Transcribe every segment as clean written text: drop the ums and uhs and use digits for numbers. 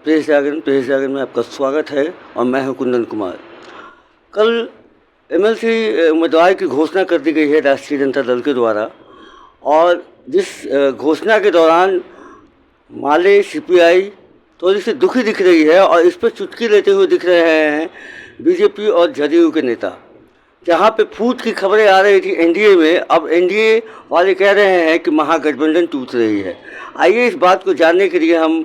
Press जागरण में आपका स्वागत है और मैं हूं कुंदन कुमार। कल एमएलसी उम्मीदवार की घोषणा कर दी गई है राष्ट्रीय जनता दल के द्वारा, और जिस घोषणा के दौरान माले सीपीआई थोड़ी सी दुखी दिख रही है और इस पर चुटकी लेते हुए दिख रहे हैं बीजेपी और जदयू के नेता। जहां पे फूट की खबरें आ रही थी एनडीए में, अब एनडीए वाले कह रहे हैं कि महागठबंधन टूट रही है। आइए इस बात को जानने के लिए हम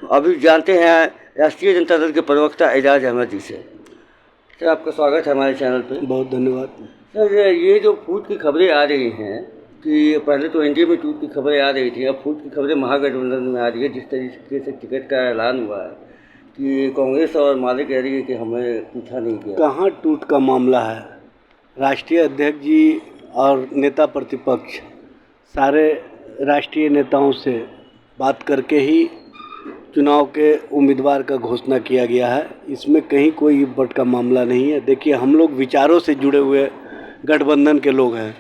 अभी जानते हैं राष्ट्रीय जनता दल के प्रवक्ता एजाज अहमद जी से। सर, आपका स्वागत है हमारे चैनल पे। बहुत धन्यवाद। सर, ये जो फूट की खबरें आ रही हैं कि पहले तो एनडीए में टूट की खबरें आ रही थी, अब फूट की खबरें महागठबंधन में आ रही है। जिस तरीके से टिकट का ऐलान हुआ है कि कांग्रेस और माले कह रही है कि हमें पूछा नहीं किया। कहाँ टूट का मामला है? राष्ट्रीय अध्यक्ष जी और नेता प्रतिपक्ष सारे राष्ट्रीय नेताओं से बात करके ही चुनाव के उम्मीदवार का घोषणा किया गया है। इसमें कहीं कोई बट का मामला नहीं है। देखिए, हम लोग विचारों से जुड़े हुए गठबंधन के लोग हैं,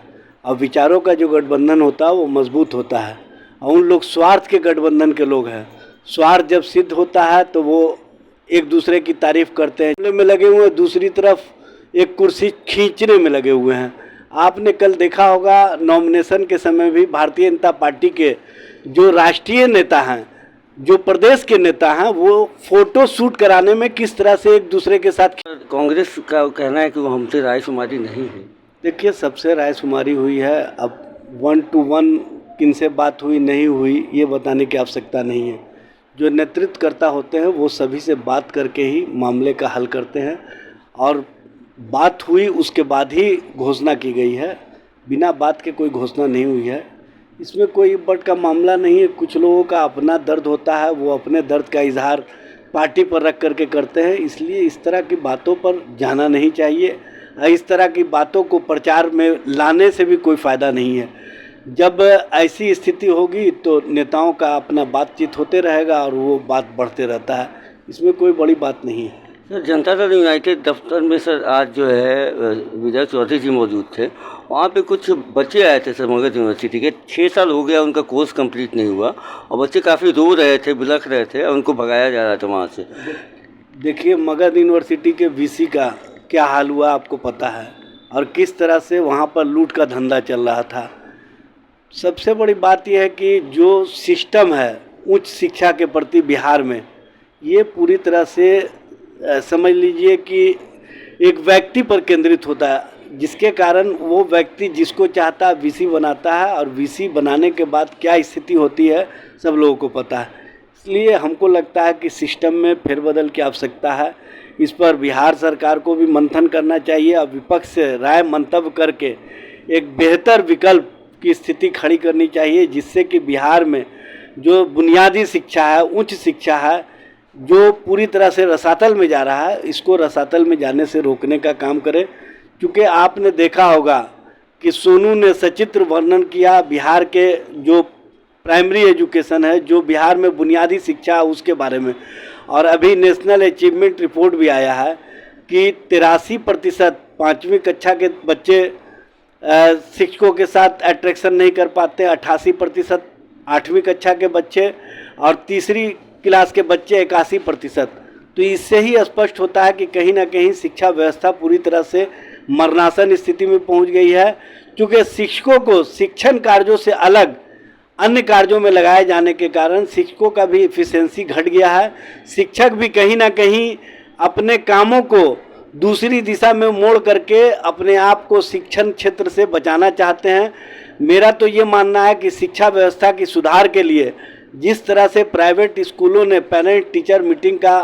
और विचारों का जो गठबंधन होता है वो मजबूत होता है, और उन लोग स्वार्थ के गठबंधन के लोग हैं। स्वार्थ जब सिद्ध होता है तो वो एक दूसरे की तारीफ करते हैं में लगे हुए हैं, दूसरी तरफ एक कुर्सी खींचने में लगे हुए हैं। आपने कल देखा होगा नॉमिनेशन के समय भी भारतीय जनता पार्टी के जो राष्ट्रीय नेता हैं, जो प्रदेश के नेता हैं, वो फोटो शूट कराने में किस तरह से एक दूसरे के साथ। कांग्रेस का कहना है कि वो हमसे रायशुमारी नहीं हुई। देखिए, सबसे रायशुमारी हुई है। अब 1 to 1 किन से बात हुई नहीं हुई ये बताने की आवश्यकता नहीं है। जो नेतृत्वकर्ता होते हैं वो सभी से बात करके ही मामले का हल करते हैं, और बात हुई उसके बाद ही घोषणा की गई है। बिना बात के कोई घोषणा नहीं हुई है। इसमें कोई बट का मामला नहीं है। कुछ लोगों का अपना दर्द होता है, वो अपने दर्द का इजहार पार्टी पर रख करके करते हैं, इसलिए इस तरह की बातों पर जाना नहीं चाहिए। इस तरह की बातों को प्रचार में लाने से भी कोई फ़ायदा नहीं है। जब ऐसी स्थिति होगी तो नेताओं का अपना बातचीत होते रहेगा और वो बात बढ़ते रहता है। इसमें कोई बड़ी बात नहीं है। सर, जनता दल यूनाइटेड दफ्तर में सर आज जो है विजय चौधरी जी मौजूद थे। वहाँ पे कुछ बच्चे आए थे सर मगध यूनिवर्सिटी के। 6 साल हो गया उनका कोर्स कंप्लीट नहीं हुआ, और बच्चे काफ़ी रो रहे थे, बिलख रहे थे, और उनको भगाया जा रहा था वहाँ से। देखिए, मगध यूनिवर्सिटी के वीसी का क्या हाल हुआ आपको पता है, और किस तरह से वहाँ पर लूट का धंधा चल रहा था। सबसे बड़ी बात यह है कि जो सिस्टम है उच्च शिक्षा के प्रति बिहार में, ये पूरी तरह से समझ लीजिए कि एक व्यक्ति पर केंद्रित होता है, जिसके कारण वो व्यक्ति जिसको चाहता है वीसी बनाता है, और वीसी बनाने के बाद क्या स्थिति होती है सब लोगों को पता है। इसलिए हमको लगता है कि सिस्टम में फेरबदल की आवश्यकता है। इस पर बिहार सरकार को भी मंथन करना चाहिए, और विपक्ष से राय मंतव्य करके एक बेहतर विकल्प की स्थिति खड़ी करनी चाहिए, जिससे कि बिहार में जो बुनियादी शिक्षा है, उच्च शिक्षा है, जो पूरी तरह से रसातल में जा रहा है, इसको रसातल में जाने से रोकने का काम करे। क्योंकि आपने देखा होगा कि सोनू ने सचित्र वर्णन किया बिहार के जो प्राइमरी एजुकेशन है, जो बिहार में बुनियादी शिक्षा है उसके बारे में। और अभी नेशनल अचीवमेंट रिपोर्ट भी आया है कि 83% 5वीं कक्षा के बच्चे शिक्षकों के साथ अट्रैक्शन नहीं कर पाते, 88% 8वीं कक्षा के बच्चे, और तीसरी क्लास के बच्चे 81%। तो इससे ही स्पष्ट होता है कि कहीं ना कहीं शिक्षा व्यवस्था पूरी तरह से मरणासन स्थिति में पहुंच गई है। क्योंकि शिक्षकों को शिक्षण कार्यों से अलग अन्य कार्यों में लगाए जाने के कारण शिक्षकों का भी एफिशिएंसी घट गया है। शिक्षक भी कहीं ना कहीं अपने कामों को दूसरी दिशा में मोड़ करके अपने आप को शिक्षण क्षेत्र से बचाना चाहते हैं। मेरा तो ये मानना है कि शिक्षा व्यवस्था की सुधार के लिए जिस तरह से प्राइवेट स्कूलों ने पेरेंट टीचर मीटिंग का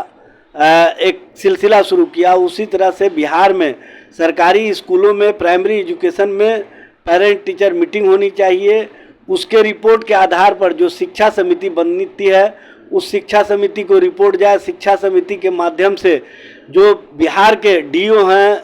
एक सिलसिला शुरू किया, उसी तरह से बिहार में सरकारी स्कूलों में प्राइमरी एजुकेशन में पेरेंट टीचर मीटिंग होनी चाहिए। उसके रिपोर्ट के आधार पर जो शिक्षा समिति बनती है, उस शिक्षा समिति को रिपोर्ट जाए। शिक्षा समिति के माध्यम से जो बिहार के डीओ हैं,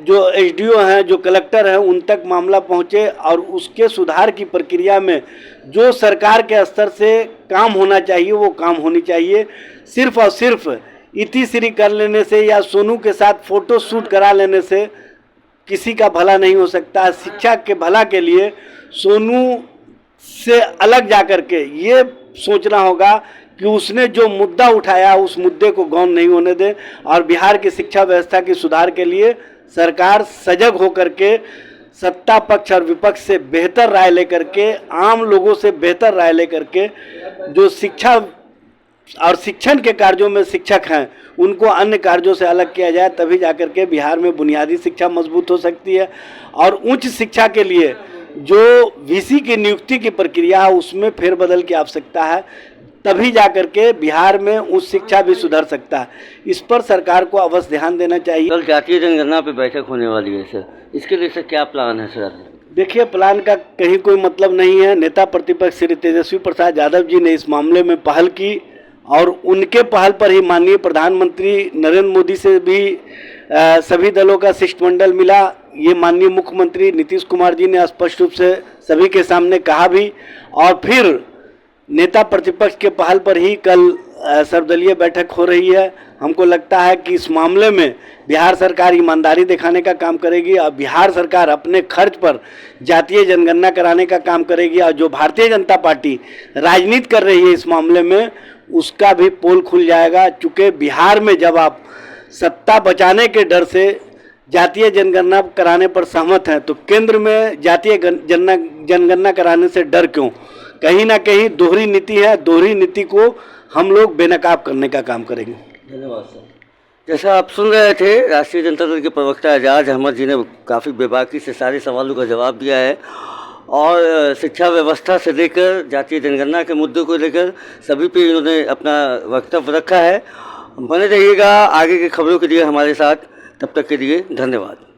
जो एसडीओ हैं, जो कलेक्टर हैं, उन तक मामला पहुंचे, और उसके सुधार की प्रक्रिया में जो सरकार के स्तर से काम होना चाहिए वो काम होनी चाहिए। सिर्फ और सिर्फ इतिश्री कर लेने से या सोनू के साथ फ़ोटो शूट करा लेने से किसी का भला नहीं हो सकता। शिक्षा के भला के लिए सोनू से अलग जा कर के ये सोचना होगा कि उसने जो मुद्दा उठाया उस मुद्दे को गौण नहीं होने दें और बिहार की शिक्षा व्यवस्था की सुधार के लिए सरकार सजग होकर के सत्ता पक्ष और विपक्ष से बेहतर राय लेकर के, आम लोगों से बेहतर राय लेकर के जो शिक्षा और शिक्षण के कार्यों में शिक्षक हैं उनको अन्य कार्यों से अलग किया जाए, तभी जाकर के बिहार में बुनियादी शिक्षा मजबूत हो सकती है। और उच्च शिक्षा के लिए जो वीसी की नियुक्ति की प्रक्रिया है उसमें फेरबदल की आवश्यकता है, तभी जाकर के बिहार में उच्च शिक्षा भी सुधर सकता है। इस पर सरकार को अवश्य ध्यान देना चाहिए। कल जातीय जनगणना पे बैठक होने वाली है सर, इसके लिए सर क्या प्लान है सर? देखिए, प्लान का कहीं कोई मतलब नहीं है। नेता प्रतिपक्ष श्री तेजस्वी प्रसाद यादव जी ने इस मामले में पहल की और उनके पहल पर ही माननीय प्रधानमंत्री नरेंद्र मोदी से भी सभी दलों का शिष्टमंडल मिला। ये माननीय मुख्यमंत्री नीतीश कुमार जी ने स्पष्ट रूप से सभी के सामने कहा भी, और फिर नेता प्रतिपक्ष के पहल पर ही कल सर्वदलीय बैठक हो रही है। हमको लगता है कि इस मामले में बिहार सरकार ईमानदारी दिखाने का काम करेगी और बिहार सरकार अपने खर्च पर जातीय जनगणना कराने का काम करेगी, और जो भारतीय जनता पार्टी राजनीति कर रही है इस मामले में उसका भी पोल खुल जाएगा। चूँकि बिहार में जब आप सत्ता बचाने के डर से जातीय जनगणना कराने पर सहमत हैं तो केंद्र में जातीय जनगणना कराने से डर क्यों? कहीं ना कहीं दोहरी नीति है। दोहरी नीति को हम लोग बेनकाब करने का काम करेंगे। धन्यवाद सर। जैसा आप सुन रहे थे, राष्ट्रीय जनता दल के प्रवक्ता एजाज अहमद जी ने काफ़ी बेबाकी से सारे सवालों का जवाब दिया है और शिक्षा व्यवस्था से लेकर जातीय जनगणना के मुद्दों को लेकर सभी पे इन्होंने अपना वक्तव्य रखा है। बने रहिएगा आगे की खबरों के लिए हमारे साथ, तब तक के लिए धन्यवाद।